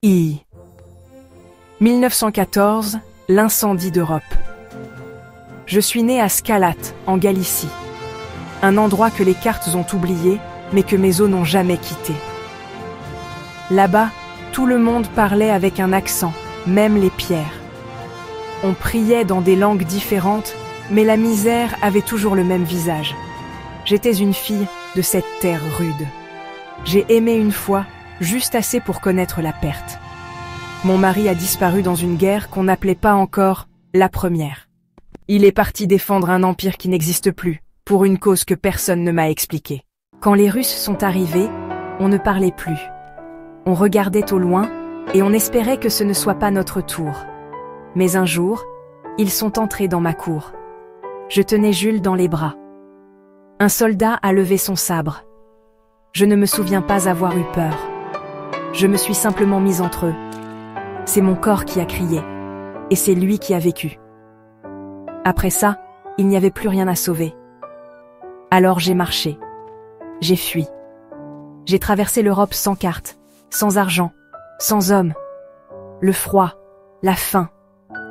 I. 1914, l'incendie d'Europe. Je suis né à Scalat, en Galicie. Un endroit que les cartes ont oublié, mais que mes os n'ont jamais quitté. Là-bas, tout le monde parlait avec un accent, même les pierres. On priait dans des langues différentes, mais la misère avait toujours le même visage. J'étais une fille de cette terre rude. J'ai aimé une fois, juste assez pour connaître la perte. Mon mari a disparu dans une guerre qu'on n'appelait pas encore la première. Il est parti défendre un empire qui n'existe plus, pour une cause que personne ne m'a expliquée. Quand les Russes sont arrivés, on ne parlait plus. On regardait au loin et on espérait que ce ne soit pas notre tour. Mais un jour, ils sont entrés dans ma cour. Je tenais Jules dans les bras. Un soldat a levé son sabre. Je ne me souviens pas avoir eu peur. Je me suis simplement mise entre eux. C'est mon corps qui a crié, et c'est lui qui a vécu. Après ça, il n'y avait plus rien à sauver. Alors j'ai marché. J'ai fui. J'ai traversé l'Europe sans carte, sans argent, sans hommes. Le froid, la faim,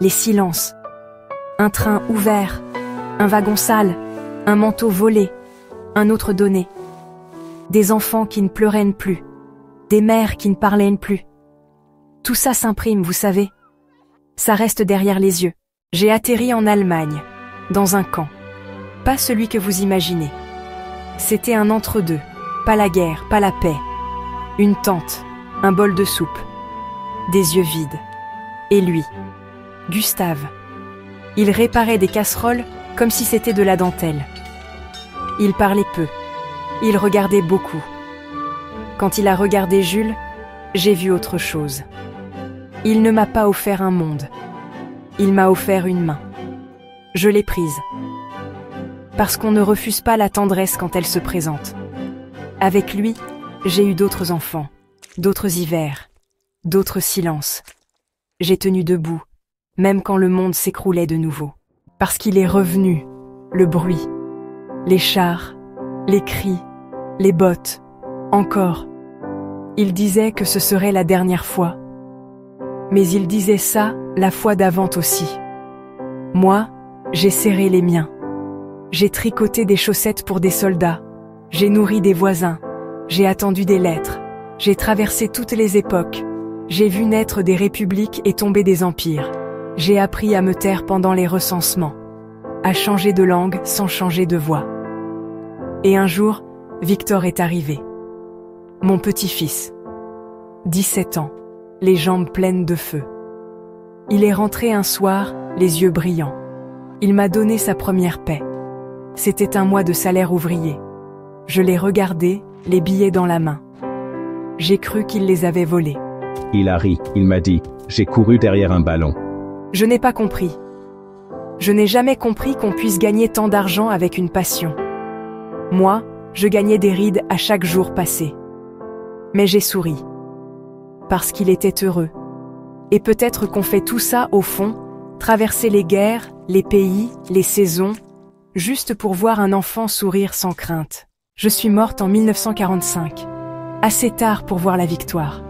les silences. Un train ouvert, un wagon sale, un manteau volé, un autre donné. Des enfants qui ne pleuraient plus, des mères qui ne parlaient plus. Tout ça s'imprime, vous savez. Ça reste derrière les yeux. J'ai atterri en Allemagne, dans un camp. Pas celui que vous imaginez. C'était un entre-deux, pas la guerre, pas la paix. Une tente, un bol de soupe, des yeux vides. Et lui, Gustave. Il réparait des casseroles comme si c'était de la dentelle. Il parlait peu. Il regardait beaucoup. Quand il a regardé Jules, j'ai vu autre chose. Il ne m'a pas offert un monde. Il m'a offert une main. Je l'ai prise. Parce qu'on ne refuse pas la tendresse quand elle se présente. Avec lui, j'ai eu d'autres enfants, d'autres hivers, d'autres silences. J'ai tenu debout, même quand le monde s'écroulait de nouveau. Parce qu'il est revenu, le bruit, les chars, les cris, les bottes, encore. Il disait que ce serait la dernière fois. Mais il disait ça la fois d'avant aussi. Moi, j'ai serré les miens. J'ai tricoté des chaussettes pour des soldats. J'ai nourri des voisins. J'ai attendu des lettres. J'ai traversé toutes les époques. J'ai vu naître des républiques et tomber des empires. J'ai appris à me taire pendant les recensements. À changer de langue sans changer de voix. Et un jour, Victor est arrivé. Mon petit-fils. 17 ans, les jambes pleines de feu. Il est rentré un soir, les yeux brillants. Il m'a donné sa première paie. C'était un mois de salaire ouvrier. Je l'ai regardé, les billets dans la main. J'ai cru qu'il les avait volés. Il a ri, il m'a dit, j'ai couru derrière un ballon. Je n'ai pas compris. Je n'ai jamais compris qu'on puisse gagner tant d'argent avec une passion. Moi, je gagnais des rides à chaque jour passé. Mais j'ai souri. Parce qu'il était heureux. Et peut-être qu'on fait tout ça au fond, traverser les guerres, les pays, les saisons, juste pour voir un enfant sourire sans crainte. Je suis morte en 1945. Assez tard pour voir la victoire.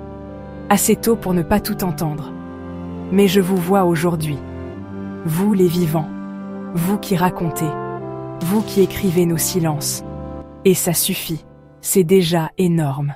Assez tôt pour ne pas tout entendre. Mais je vous vois aujourd'hui. Vous les vivants. Vous qui racontez. Vous qui écrivez nos silences. Et ça suffit. C'est déjà énorme.